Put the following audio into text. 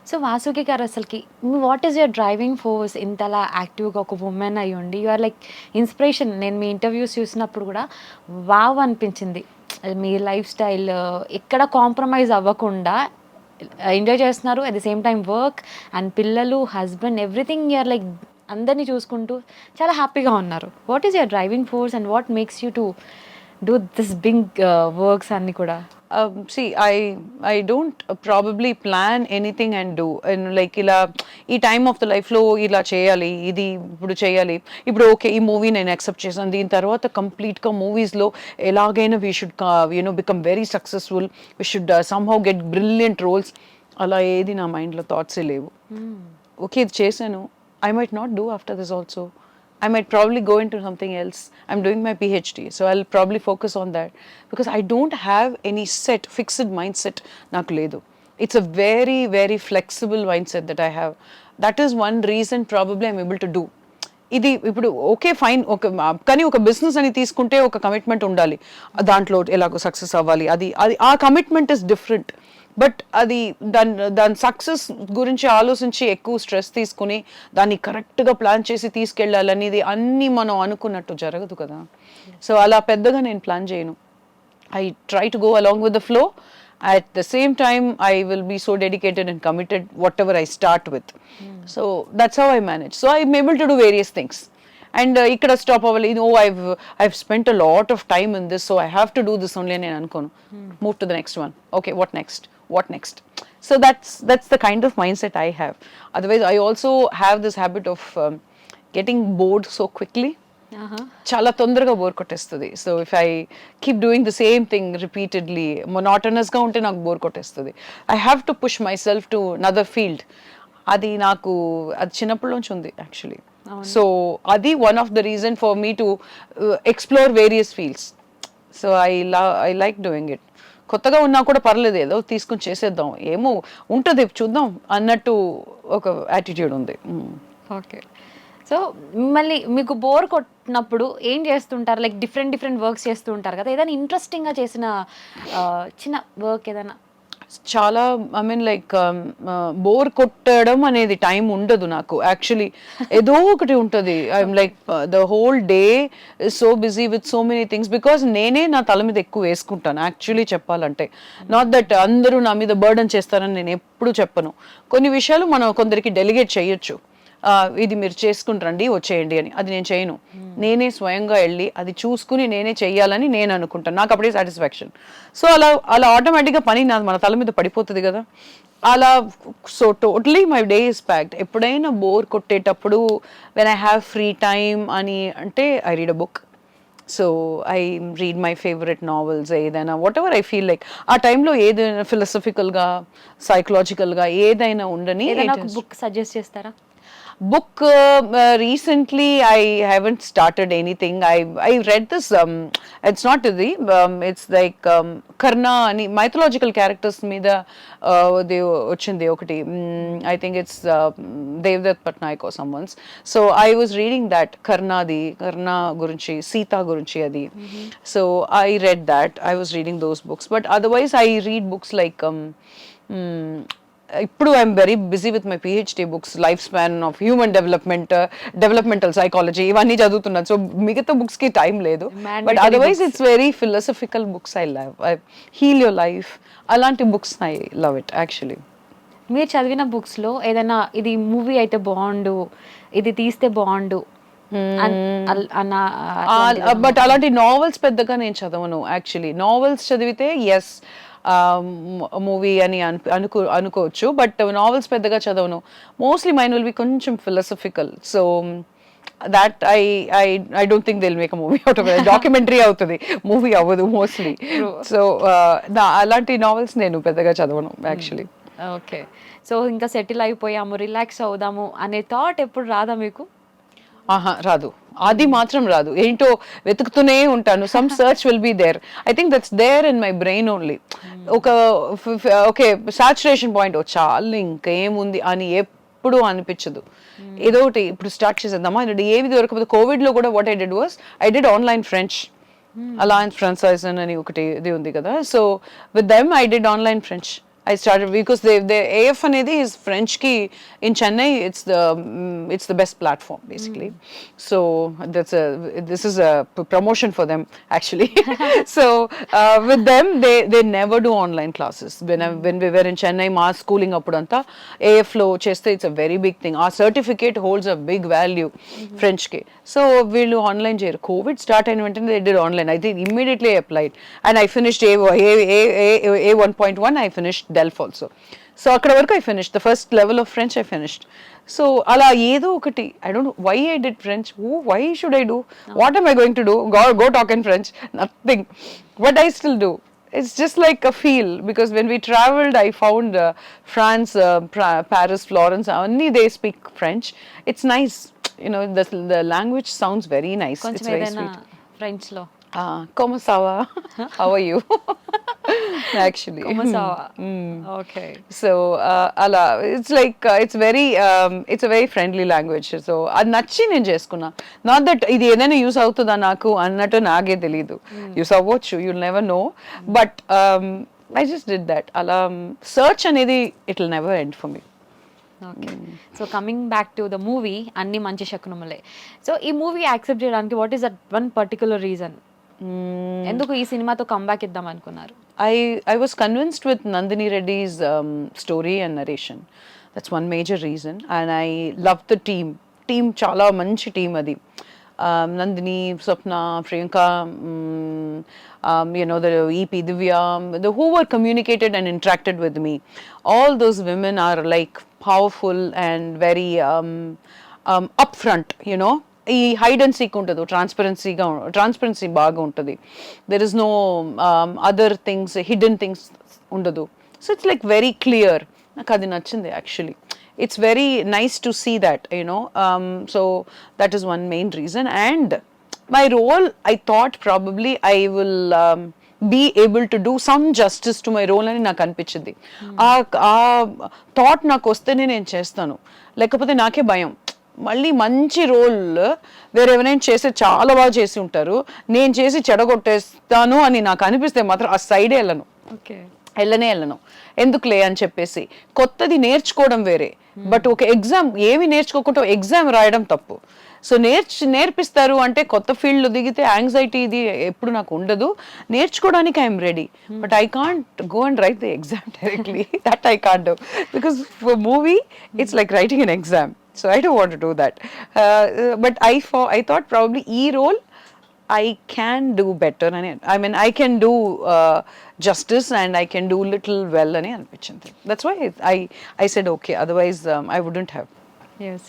So Vasuki గారు అసలుకి what is your driving force? ఇంతలా యాక్టివ్‌గా ఒక వుమెన్ అయ్యుండి యూ ఆర్ లైక్ ఇన్‌స్పిరేషన్. నేను మీ ఇంటర్వ్యూస్ చూసినప్పుడు కూడా వావ్ అనిపించింది. మీ లైఫ్ స్టైల్ ఎక్కడ కాంప్రమైజ్ అవ్వకుండా ఎంజాయ్ చేస్తున్నారు. At the same time work and పిల్లలు, husband everything you are like అందరిని చూసుకుంటూ చాలా హ్యాపీగా ఉన్నారు. What is your driving force and what makes you to do this big works అన్నీ కూడా? See, I don't probably plan anything and do. And like ఇలా ఈ టైమ్ ఆఫ్ ద లైఫ్లో ఇలా చేయాలి, ఇది ఇప్పుడు చేయాలి, ఇప్పుడు ఓకే ఈ మూవీ నేను యాక్సెప్ట్ చేశాను, దీని తర్వాత కంప్లీట్గా మూవీస్లో ఎలాగైనా we should become very successful, we should somehow get brilliant roles. అలా ఏది నా మైండ్లో థాట్సే లేవు. ఓకే ఇది చేశాను, I might not do after this also. I might probably go into something else. I'm doing my PhD, so I'll probably focus on that because I don't have any fixed mindset. Naku ledu. It's a very, very flexible mindset that I have. That is one reason probably I'm able to do. ఇది ఇప్పుడు okay fine, కానీ ఒక business అని తీసుకుంటే ఒక commitment ఉండాలి, దాంట్లో ఎలాగో సక్సెస్ అవ్వాలి, అది అది ఆ కమిట్మెంట్ ఇస్ డిఫరెంట్. బట్ అది దాని సక్సెస్ గురించి ఆలోచించి ఎక్కువ స్ట్రెస్ తీసుకుని దాన్ని కరెక్ట్గా ప్లాన్ చేసి తీసుకెళ్ళాలనేది అన్నీ మనం అనుకున్నట్టు జరగదు కదా. సో అలా పెద్దగా నేను ప్లాన్ చేయను. I try to go along with the flow. At the same time, I will be so dedicated and committed whatever I start with. So that's how I manage. So I'm able to do various things. And ikkada stop avali. I've spent a lot of time in this, so I have to do this only. And ankonu move to the next one. Okay, what next? What next? So that's the kind of mindset I have. Otherwise, I also have this habit of getting bored so quickly. చాలా తొందరగా bore కొట్టేస్తుంది. So if I keep doing the same thing repeatedly, మొనాటనస్గా ఉంటే నాకు bore కొట్టేస్తుంది. I have to push my self to another field. అది నాకు అది చిన్నప్పటి నుంచి ఉంది యాక్చువల్లీ. సో అది one of the reason for me to explore various fields. So I like doing it. కొత్తగా ఉన్నా కూడా పర్లేదు, ఏదో తీసుకుని చేసేద్దాం, ఏమో ఉంటుంది చూద్దాం అన్నట్టు ఒక యాటిట్యూడ్ ఉంది. ఓకే. సో మళ్ళీ మీకు బోర్ కొట్టినప్పుడు ఏం చేస్తుంటారు? లైక్ డిఫరెంట్ వర్క్స్ చేస్తూ ఉంటారు కదా, ఏదైనా ఇంట్రెస్టింగ్గా చేసిన చిన్న వర్క్ ఏదైనా? చాలా ఐ మీన్ లైక్ బోర్ కొట్టడం అనేది టైం ఉండదు నాకు యాక్చువల్లీ. ఏదో ఒకటి ఉంటుంది. I'm like the whole day is so busy with so many things because నేనే నా తల మీద ఎక్కువ వేసుకుంటాను యాక్చువల్లీ చెప్పాలంటే. నాట్ దట్ అందరూ నా మీద బర్డన్ చేస్తారని నేను ఎప్పుడు చెప్పను. కొన్ని విషయాలు మనం కొందరికి డెలిగేట్ చేయొచ్చు, ఇది మీరు చేసుకుంటారండి వచ్చేయండి అని. అది నేను చేయను. నేనే స్వయంగా వెళ్ళి అది చూసుకుని నేనే చెయ్యాలని నేను అనుకుంటాను. నాకు అప్పుడే సాటిస్ఫాక్షన్. సో అలా ఆటోమేటిక్గా పని మన తల మీద పడిపోతుంది కదా అలా. So totally my day is packed. ఎప్పుడైనా బోర్ కొట్టేటప్పుడు when I have free time అని అంటే I read a book. So I read my favourite novels, ఏదైనా whatever I feel like ఆ టైంలో ఏదైనా ఫిలాసఫికల్గా సైకలాజికల్గా ఏదైనా ఉండని. బుక్ సజెస్ట్ చేస్తారా? Book recently I haven't started anything. I read this it's not the it's like Karna ani mythological characters meeda they ochindi okati. I think it's Devdutt Patnaik or someone's. So I was reading that Karna gurinchi, Sita gurinchi adi. So I read that. I was reading those books, but otherwise I read books like ఇప్పుడు I'm very busy with my PhD books, life span of human development, developmental psychology ఇవన్నీ చదువుతున్నాను. So మిగతా బుక్స్కి time లేదు. But otherwise it's very philosophical books I love. Heal your life అలాంటి books I love it actually. మీరు చదివిన బుక్స్లో ఏదైనా ఇది మూవీ అయితే బాగుండు, ఇది తీస్తే బాగుండు బట్ అలాంటి నావెల్స్ పెద్దగా నేను చదవను యాక్చువల్లీ. నావెల్స్ చదివితే ఎస్ మూవీ అని అనుకోవచ్చు, బట్ నావెల్స్ పెద్దగా చదవను. మోస్ట్లీ మైన్ విల్ బి కొంచెం philosophical. So that I don't think they'll make a movie out of it. Documentary అవుతుంది, మూవీ అవ్వదు మోస్ట్లీ. సో అలాంటి నావెల్స్ నేను పెద్దగా చదవను యాక్చువల్లీ. ఓకే. సో ఇంకా సెటిల్ అయిపోయాము, రిలాక్స్ అవుదాము అనే థాట్ ఎప్పుడు రాదా మీకు? రాదు, అది మాత్రం రాదు. ఏంటో వెతుకుతూనే ఉంటాను. Some search will be there. I think that's there in my brain only. Okay saturation point చాలు ఇంకేముంది అని ఎప్పుడు అనిపించదు. ఏదో ఒకటి ఇప్పుడు స్టార్ట్ చేసేద్దామా, ఏవి దొరకకపోతే. కోవిడ్లో కూడా what I did was I did online French. Alliance franchise అని ఒకటి ఇది ఉంది కదా. So with them I did online French I started because the AF అనేది is French ki in Chennai it's the best platform basically. So this is a promotion for them actually. So with them they never do online classes. When we were in Chennai మా schooling అప్పుడంతా AF లో చేస్తే it's a very big thing. Our certificate holds a big value French కి. So వీళ్ళు online చేయరు. Covid start అయిన వెంటనే they did online. I think immediately I applied and I finished A 1.1. I finished DELF also. So అక్కడ వరకు I finished the first level of French I finished. So అలా ఏదో ఒకటి I don't know why I did French. Why should I do? What am I going to do? Go talk in French? Nothing. But I still do. It's just like a feel because when we traveled, I found France, Paris, Florence. Only they speak French. It's nice. You know, the language sounds very nice. కొంచెం It's very ఏదైనా sweet. ఫ్రెంచ్లో Como ça va? How are you? Actually. కొమసావా okay So అలా it's like it's a very friendly language. So అది నచ్చి నేను చేసుకున్నా. Not that ఇది ఏదైనా యూస్ అవుతుందా నాకు అన్నట్టు నాకే తెలీదు. యూస్ అవ్వచ్చు, you'll never know. But I just did that. అలా search అనేది it will never end for me. Okay so coming back to the movie అన్ని మంచి శకునములే. సో ఈ మూవీ యాక్సెప్ట్ చేయడానికి what is that one particular reason? ఎందుకు ఈ సినిమాతో comeback ఇద్దాం అనుకున్నారు? I was convinced with Nandini Reddy's story and narration. That's one major reason. And I loved the team. Team chala manchi team adi. Nandini, Swapna, Priyanka, you know, the EP, Divya, who were communicated and interacted with me. All those women are like powerful and very upfront, you know. ఈ hide and seek ఉంటుంది, transparency బాగా ఉంటుంది. There is no other things, hidden things ఉండదు. So it's like very clear. నాకు అది నచ్చింది actually. It's very nice to see that, you know. So that is one main reason. And my role I thought probably I will be able to do some justice to my role అని నాకు అనిపించింది. ఆ thought నాకు వస్తేనే నేను చేస్తాను, లేకపోతే నాకే భయం. మళ్ళీ మంచి రోల్ వేరెవరైనా చేసి చాలా బాగా చేసి ఉంటారు, నేను చేసి చెడగొట్టేస్తాను అని నాకు అనిపిస్తే మాత్రం ఆ సైడే వెళ్ళను. వెళ్ళను, ఎందుకులే అని చెప్పేసి. కొత్తది నేర్చుకోవడం వేరే, బట్ ఒక ఎగ్జామ్ ఏమి నేర్చుకోకుండా ఎగ్జామ్ రాయడం తప్పు. సో నేర్పిస్తారు అంటే కొత్త ఫీల్డ్లో దిగితే యాంగ్జైటీ ఇది ఎప్పుడు నాకు ఉండదు. నేర్చుకోవడానికి I'm ready, but I can't go and write the exam directly. That I can't do because for movie it's like writing an exam. So I don't want to do that. But I thought probably role I can do better. I mean, I can do justice and I can do little well. That's why I said okay. Otherwise, I wouldn't have. Yes.